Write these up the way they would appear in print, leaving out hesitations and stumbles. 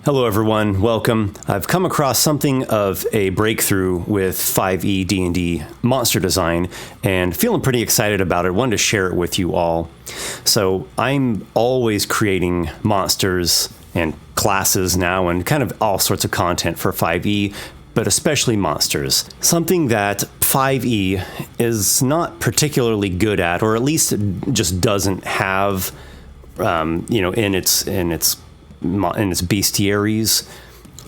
Hello everyone, welcome. I've come across something of a breakthrough with 5e D&D monster design and feeling pretty excited about it. Wanted to share it with you all. So I'm always creating monsters and classes now and kind of all sorts of content for 5e, but especially monsters. Something that 5e is not particularly good at, or at least just doesn't have, in its bestiaries,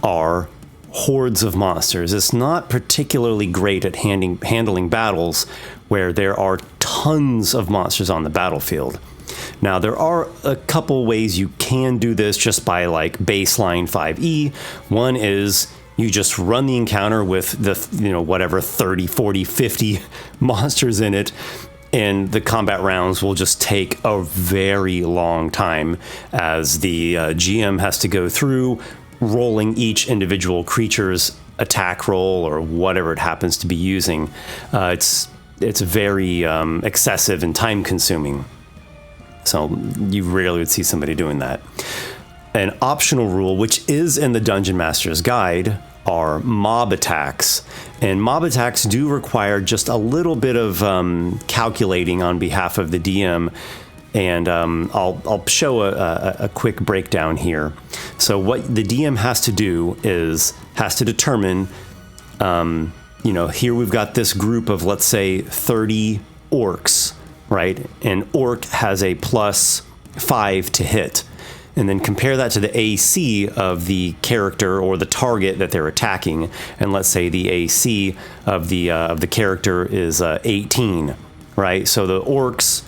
are hordes of monsters. It's not particularly great at handling battles where there are tons of monsters on the battlefield. Now, there are a couple ways you can do this just by like baseline 5e. One is you just run the encounter with the, whatever 30, 40, 50 monsters in it, and the combat rounds will just take a very long time as the GM has to go through rolling each individual creature's attack roll or whatever it happens to be using. It's very excessive and time consuming. So you rarely would see somebody doing that. An optional rule, which is in the Dungeon Master's Guide, are mob attacks. And mob attacks do require just a little bit of calculating on behalf of the DM. And I'll show a quick breakdown here. So what the DM has to do is has to determine, here we've got this group of, let's say, 30 orcs, right? And orc has a +5 to hit. And then compare that to the AC of the character or the target that they're attacking. And let's say the AC of the character is 18, right? So the orcs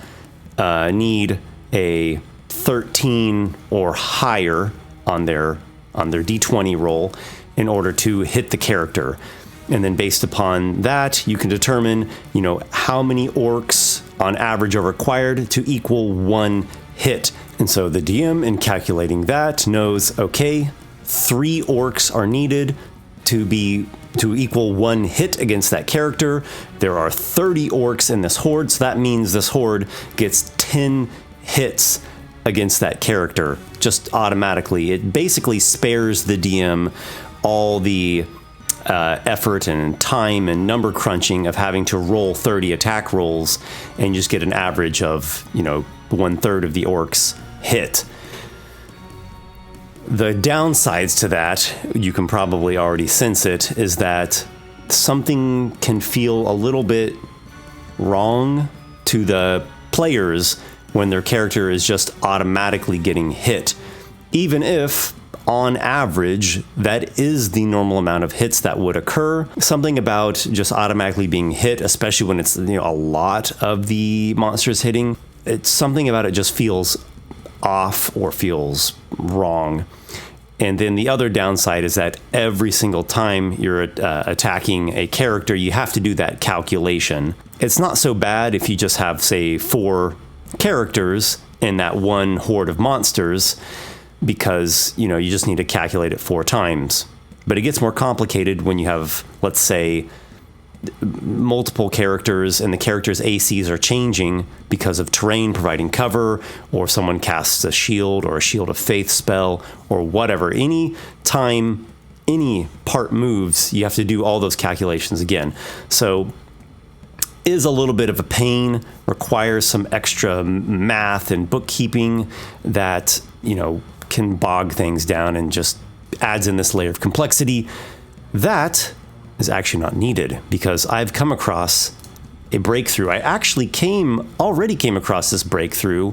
need a 13 or higher on their D20 roll in order to hit the character. And then based upon that, you can determine, how many orcs on average are required to equal 1 hit. And so the DM, in calculating that, knows, okay, 3 orcs are needed to equal 1 hit against that character. There are 30 orcs in this horde, so that means this horde gets 10 hits against that character just automatically. It basically spares the DM all the effort and time and number crunching of having to roll 30 attack rolls and just get an average of, 1/3 of the orcs hit. The downsides to that, you can probably already sense it, is that something can feel a little bit wrong to the players when their character is just automatically getting hit, even if on average that is the normal amount of hits that would occur. Something about just automatically being hit, especially when it's a lot of the monsters hitting, it's something about it just feels off or feels wrong. And then the other downside is that every single time you're attacking a character, you have to do that calculation. It's not so bad if you just have, say, 4 characters in that one horde of monsters, because you just need to calculate it 4 times. But it gets more complicated when you have, let's say, multiple characters and the characters' ACs are changing because of terrain providing cover, or someone casts a shield or a shield of faith spell or whatever. Any time any part moves, you have to do all those calculations again. So is a little bit of a pain, requires some extra math and bookkeeping that can bog things down and just adds in this layer of complexity that is actually not needed, because I've come across a breakthrough. I actually already came across this breakthrough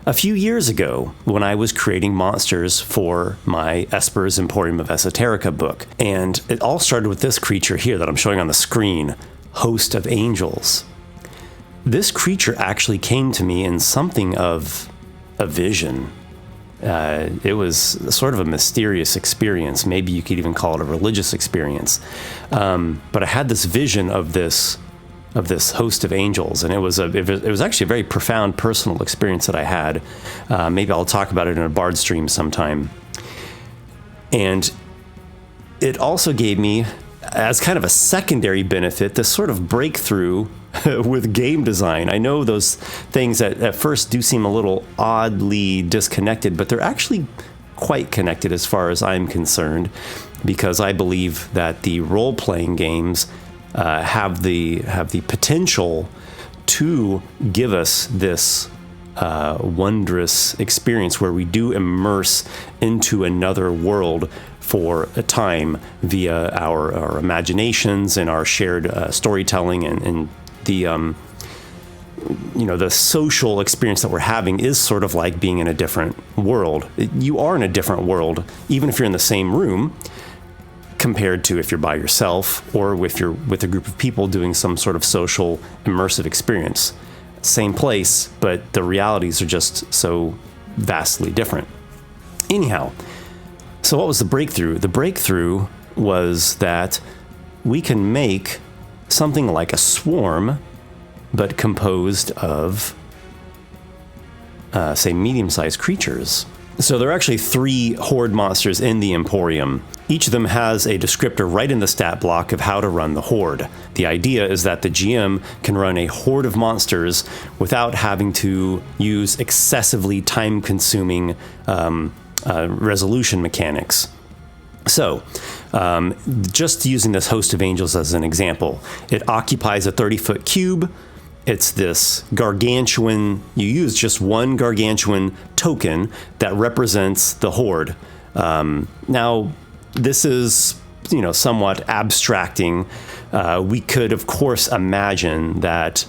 a few years ago when I was creating monsters for my Esper's Emporium of Esoterica book. And it all started with this creature here that I'm showing on the screen, Host of Angels. This creature actually came to me in something of a vision. It was sort of a mysterious experience. Maybe you could even call it a religious experience. But I had this vision of this host of angels, and it was actually a very profound personal experience that I had. Maybe I'll talk about it in a Bard stream sometime. And it also gave me, as kind of a secondary benefit, this sort of breakthrough with game design. I know those things at first do seem a little oddly disconnected, but they're actually quite connected as far as I'm concerned, because I believe that the role-playing games have the potential to give us this wondrous experience where we do immerse into another world for a time via our imaginations and our shared storytelling, and the the social experience that we're having is sort of like being in a different world. You are in a different world, even if you're in the same room, compared to if you're by yourself or if you're with a group of people doing some sort of social immersive experience. Same place, but the realities are just so vastly different. Anyhow, so what was the breakthrough? The breakthrough was that we can make something like a swarm, but composed of, say, medium-sized creatures. So there are actually 3 Horde monsters in the Emporium. Each of them has a descriptor right in the stat block of how to run the Horde. The idea is that the GM can run a horde of monsters without having to use excessively time-consuming resolution mechanics. So, just using this host of angels as an example, it occupies a 30-foot cube. It's this gargantuan, you use just one gargantuan token that represents the Horde. Now, this is, somewhat abstracting. We could, of course, imagine that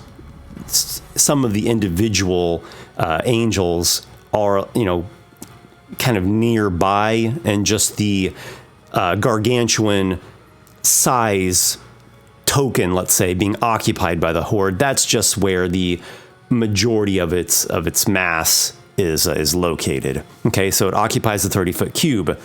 some of the individual angels are, kind of nearby, and just the gargantuan size token, let's say, being occupied by the Horde, that's just where the majority of its mass is located. Okay, so it occupies the 30-foot cube.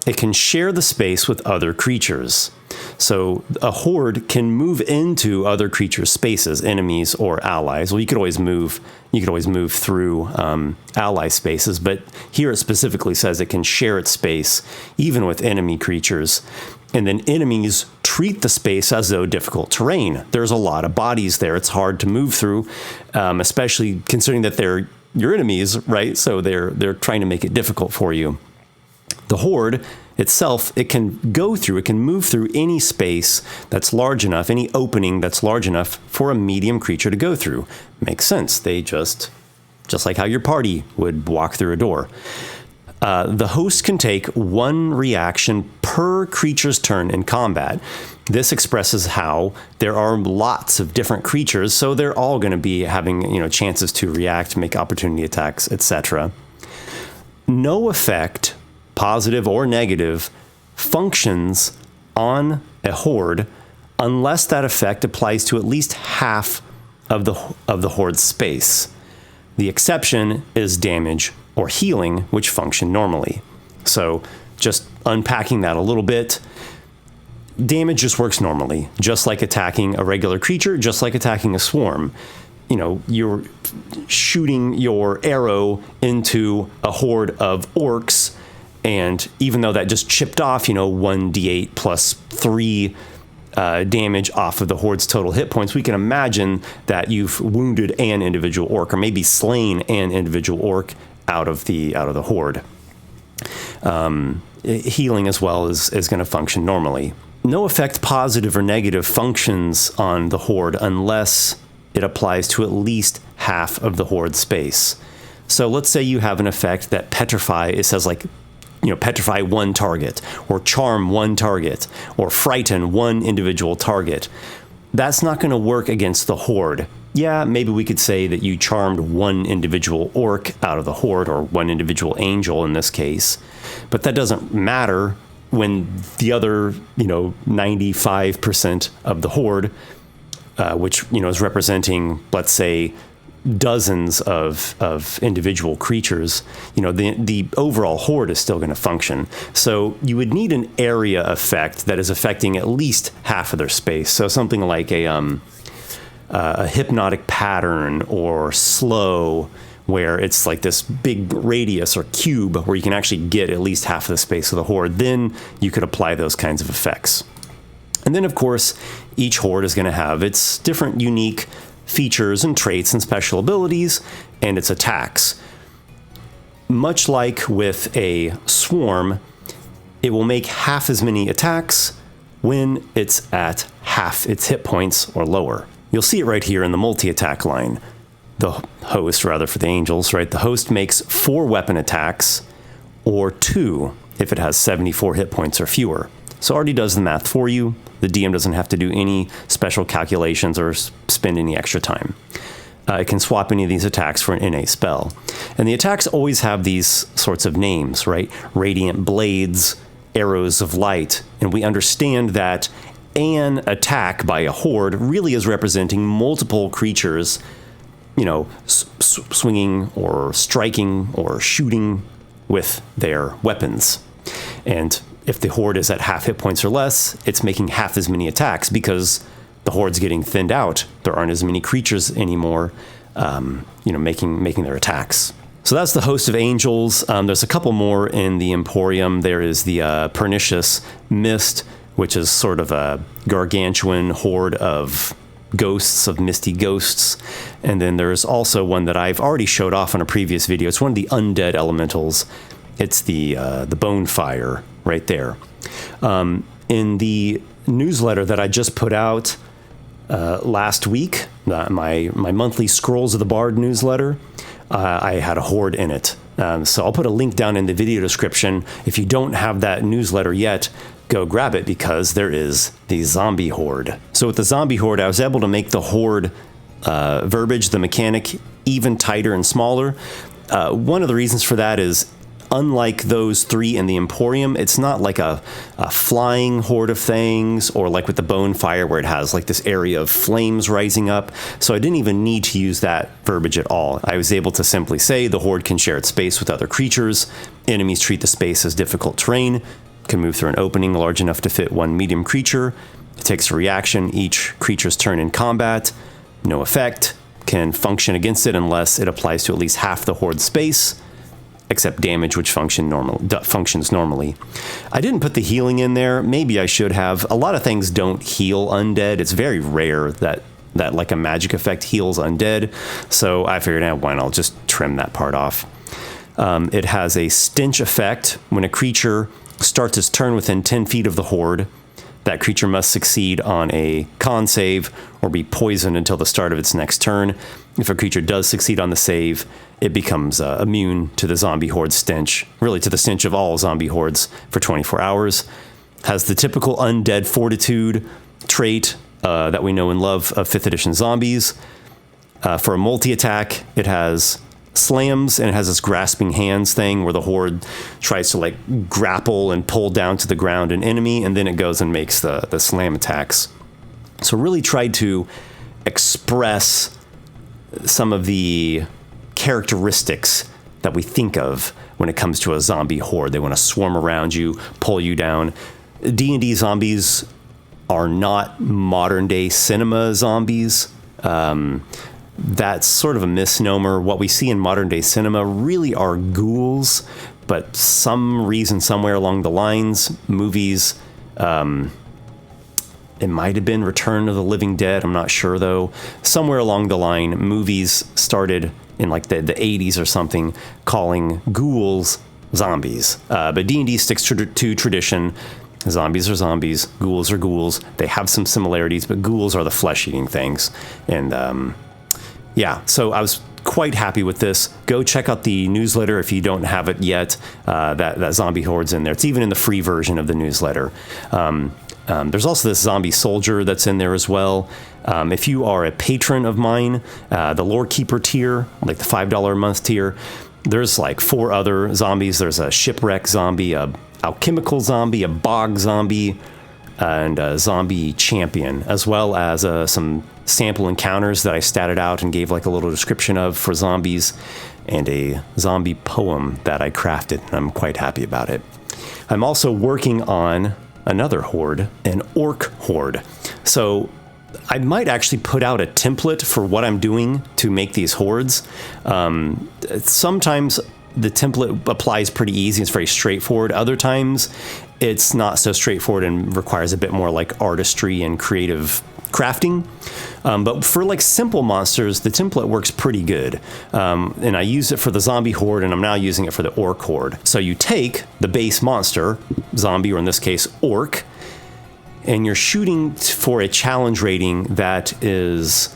It can share the space with other creatures. So a Horde can move into other creatures' spaces, enemies or allies. Well, you could always move through ally spaces, but here it specifically says it can share its space even with enemy creatures. And then enemies treat the space as though difficult terrain. There's a lot of bodies there. It's hard to move through, especially considering that they're your enemies, right? So they're trying to make it difficult for you. The Horde itself, it can move through any space that's large enough, any opening that's large enough for a medium creature to go through. Makes sense. They just like how your party would walk through a door. The host can take 1 reaction per creature's turn in combat. This expresses how there are lots of different creatures, so they're all going to be having, chances to react, make opportunity attacks, etc. No effect, positive or negative, functions on a Horde unless that effect applies to at least half of the Horde's space. The exception is damage or healing, which function normally. So just unpacking that a little bit, damage just works normally, just like attacking a regular creature, just like attacking a swarm. You're shooting your arrow into a horde of orcs, and even though that just chipped off, 1d8 plus 3 damage off of the Horde's total hit points, we can imagine that you've wounded an individual orc, or maybe slain an individual orc out of the Horde. Healing as well is going to function normally. No effect, positive or negative, functions on the Horde unless it applies to at least half of the Horde space. So let's say you have an effect that petrify, it says petrify 1 target, or charm 1 target, or frighten 1 individual target. That's not going to work against the Horde. Yeah, maybe we could say that you charmed 1 individual orc out of the Horde, or 1 individual angel in this case, but that doesn't matter when the other, 95% of the Horde, which, is representing, let's say, dozens of individual creatures, the overall Horde is still going to function. So you would need an area effect that is affecting at least half of their space. So something like a hypnotic pattern or slow, where it's like this big radius or cube where you can actually get at least half of the space of the Horde. Then you could apply those kinds of effects. And then, of course, each Horde is going to have its different unique features and traits and special abilities and its attacks. much like with a swarm, it will make half as many attacks when it's at half its hit points or lower. You'll see it right here in the multi-attack line. The host, rather, for the angels, right? The host makes 4 weapon attacks, or 2 if it has 74 hit points or fewer. So it already does the math for you. The DM doesn't have to do any special calculations or spend any extra time. It can swap any of these attacks for an innate spell. And the attacks always have these sorts of names, right? Radiant blades, arrows of light. And we understand that an attack by a horde really is representing multiple creatures, you know, swinging or striking or shooting with their weapons. And if the horde is at half hit points or less, it's making half as many attacks because the horde's getting thinned out. There aren't as many creatures anymore, making their attacks. So that's the host of angels. There's a couple more in the Emporium. There is the Pernicious Mist, which is sort of a gargantuan horde of ghosts, of misty ghosts. And then there's also one that I've already showed off on a previous video. It's one of the undead elementals. It's the Bonefire right there. In the newsletter that I just put out last week, my monthly Scrolls of the Bard newsletter, I had a horde in it. So I'll put a link down in the video description. If you don't have that newsletter yet, go grab it because there is the zombie horde. So with the zombie horde, I was able to make the horde verbiage, the mechanic, even tighter and smaller. One of the reasons for that is, unlike those 3 in the Emporium, it's not like a flying horde of things, or like with the Bonefire where it has like this area of flames rising up. So I didn't even need to use that verbiage at all. I was able to simply say the horde can share its space with other creatures. Enemies treat the space as difficult terrain, can move through an opening large enough to fit 1 medium creature. It takes a reaction each creature's turn in combat. No effect. Can function against it unless it applies to at least half the horde space, except damage, which functions normally. I didn't put the healing in there. Maybe I should have. A lot of things don't heal undead. It's very rare that like a magic effect heals undead. So I figured, why not? I'll just trim that part off. It has a stench effect. When a creature starts its turn within 10 feet of the horde, that creature must succeed on a con save or be poisoned until the start of its next turn. If a creature does succeed on the save, it becomes immune to the zombie horde stench, really to the stench of all zombie hordes for 24 hours. Has the typical undead fortitude trait that we know and love of 5th edition zombies. For a multi-attack, it has slams, and it has this grasping hands thing where the horde tries to like grapple and pull down to the ground an enemy, and then it goes and makes the slam attacks. So really tried to express some of the characteristics that we think of when it comes to a zombie horde. They want to swarm around you, pull you down. D&D zombies are not modern day cinema zombies. That's sort of a misnomer. What we see in modern day cinema really are ghouls, but some reason somewhere along the lines, movies, it might have been Return of the Living Dead, I'm not sure though. Somewhere along the line, movies started in like the 80s or something, calling ghouls zombies. But D&D sticks to tradition. Zombies are zombies, ghouls are ghouls. They have some similarities, but ghouls are the flesh-eating things. And yeah, so I was quite happy with this. Go check out the newsletter if you don't have it yet. That zombie horde's in there. It's even in the free version of the newsletter. There's also this zombie soldier that's in there as well. If you are a patron of mine, the Lore Keeper tier, like the $5 a month tier, there's like 4 other zombies. There's a shipwreck zombie, a alchemical zombie, a bog zombie, and a zombie champion, as well as some sample encounters that I statted out and gave like a little description of for zombies, and a zombie poem that I crafted, and I'm quite happy about it. I'm also working on another horde, an orc horde. So I might actually put out a template for what I'm doing to make these hordes. Sometimes the template applies pretty easy. It's very straightforward. Other times it's not so straightforward and requires a bit more like artistry and creative crafting. But for like simple monsters, the template works pretty good. And I use it for the zombie horde, and I'm now using it for the orc horde. So you take the base monster, zombie, or in this case, orc, and you're shooting for a challenge rating that is,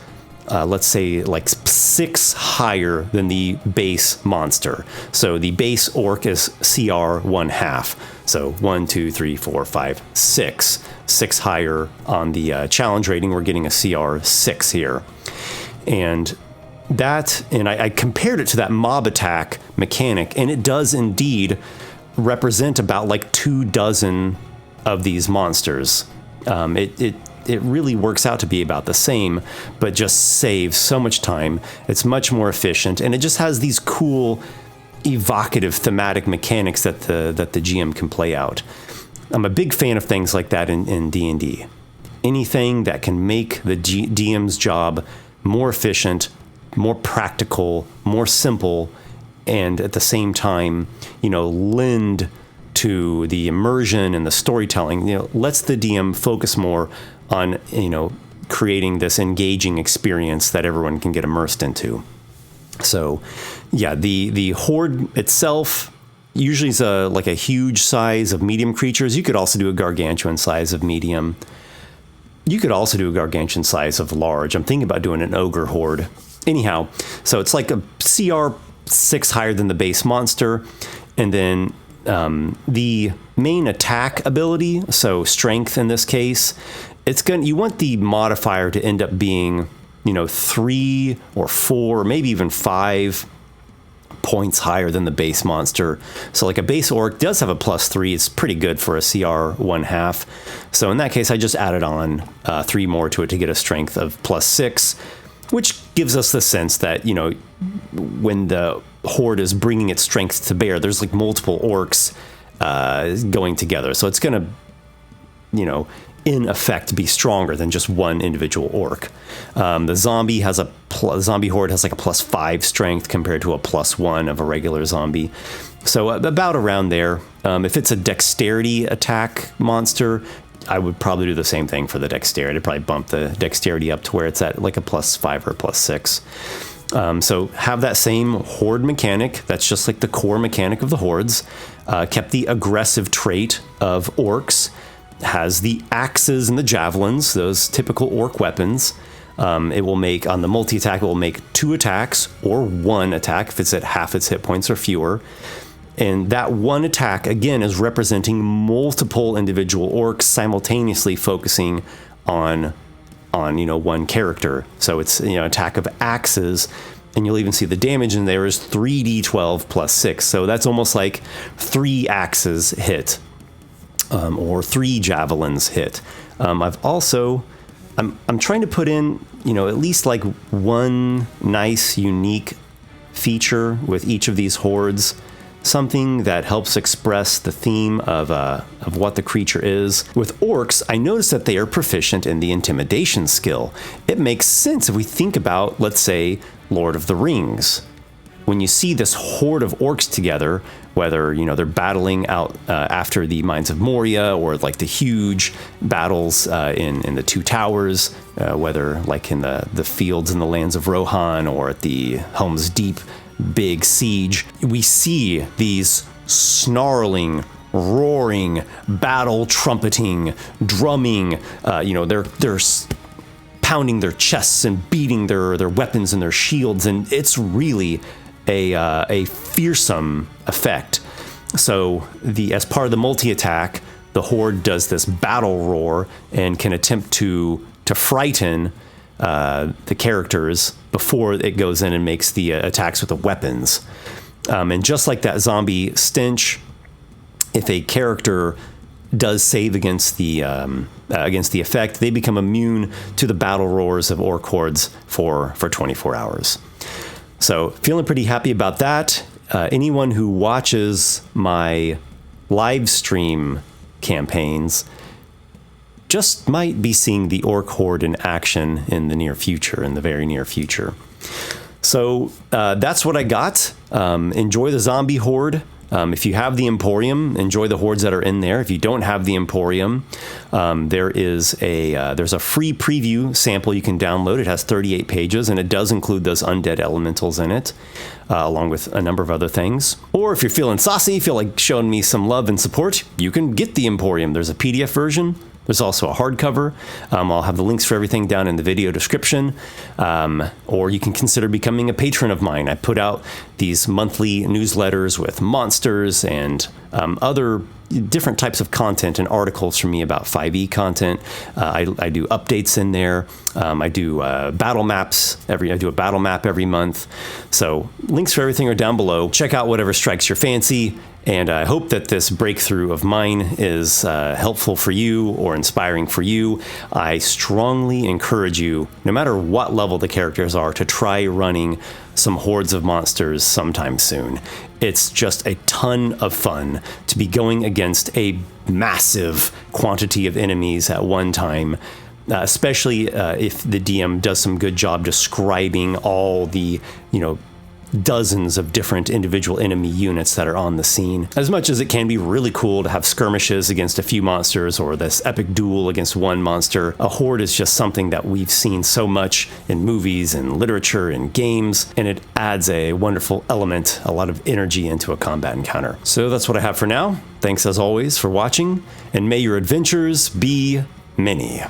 let's say, like 6 higher than the base monster. So the base orc is CR 1/2. So 1, 2, 3, 4, 5, 6. 6 higher on the challenge rating. We're getting a CR 6 here. And I compared it to that mob attack mechanic, and it does indeed represent about like 24 of these monsters. It really works out to be about the same, but just saves so much time. It's much more efficient, and it just has these cool, evocative, thematic mechanics that the GM can play out. I'm a big fan of things like that in D&D. Anything that can make the DM's job more efficient, more practical, more simple, and at the same time, lend to the immersion and the storytelling, lets the DM focus more on, creating this engaging experience that everyone can get immersed into. So, yeah, the horde itself usually is like a huge size of medium creatures. You could also do a gargantuan size of medium. You could also do a gargantuan size of large. I'm thinking about doing an ogre horde. Anyhow, so it's like a CR 6 higher than the base monster, and then the main attack ability, so strength in this case, you want the modifier to end up being 3 or 4, maybe even 5 points higher than the base monster. So like a base orc does have a +3. It's pretty good for a CR 1/2. So in that case, I just added on 3 more to it to get a strength of +6, which gives us the sense that, when the horde is bringing its strength to bear, there's like multiple orcs going together. So it's going to, in effect, be stronger than just one individual orc. The zombie horde has like a +5 strength compared to a +1 of a regular zombie. So about around there. If it's a dexterity attack monster, I would probably do the same thing for the dexterity. I'd probably bump the dexterity up to where it's at like a +5 or a +6. So have that same horde mechanic. That's just like the core mechanic of the hordes. Kept the aggressive trait of orcs. Has the axes and the javelins, those typical orc weapons. It will make, on the multi-attack, it will make 2 attacks or 1 attack if it's at half its hit points or fewer. And that 1 attack, again, is representing multiple individual orcs simultaneously focusing on 1 character. So it's, attack of axes, and you'll even see the damage in there is 3d12 +6. So that's almost like 3 axes hit. Or 3 javelins hit. I'm trying to put in, at least like 1 nice, unique feature with each of these hordes. Something that helps express the theme of what the creature is. With orcs, I noticed that they are proficient in the intimidation skill. It makes sense if we think about, let's say, Lord of the Rings. When you see this horde of orcs together, whether they're battling out after the Mines of Moria, or like the huge battles in the Two Towers, whether like in the fields in the lands of Rohan, or at the Helm's Deep big siege, we see these snarling, roaring, battle trumpeting, drumming. They're pounding their chests and beating their weapons and their shields, and it's really a fearsome effect. So as part of the multi-attack, the horde does this battle roar and can attempt to frighten the characters before it goes in and makes the attacks with the weapons. And just like that zombie stench, if a character does save against the effect, they become immune to the battle roars of orc hordes for 24 hours. So feeling pretty happy about that. Anyone who watches my live stream campaigns just might be seeing the orc horde in action in the very near future. So that's what I got. Enjoy the zombie horde. If you have the Emporium, enjoy the hordes that are in there. If you don't have the Emporium, there's a free preview sample you can download. It has 38 pages, and it does include those undead elementals in it, along with a number of other things. Or if you're feeling saucy, feel like showing me some love and support, you can get the Emporium. There's a PDF version. There's also a hardcover. I'll have the links for everything down in the video description. Or you can consider becoming a patron of mine. I put out these monthly newsletters with monsters and other different types of content and articles from me about 5e content. I do updates in there. I do battle maps. I do a battle map every month. So links for everything are down below. Check out whatever strikes your fancy. And I hope that this breakthrough of mine is helpful for you or inspiring for you. I strongly encourage you, no matter what level the characters are, to try running some hordes of monsters sometime soon. It's just a ton of fun to be going against a massive quantity of enemies at one time. Especially if the DM does some good job describing all the, dozens of different individual enemy units that are on the scene. As much as it can be really cool to have skirmishes against a few monsters or this epic duel against one monster, a horde is just something that we've seen so much in movies and literature and games, and it adds a wonderful element, a lot of energy into a combat encounter. So that's what I have for now. Thanks as always for watching, and may your adventures be many.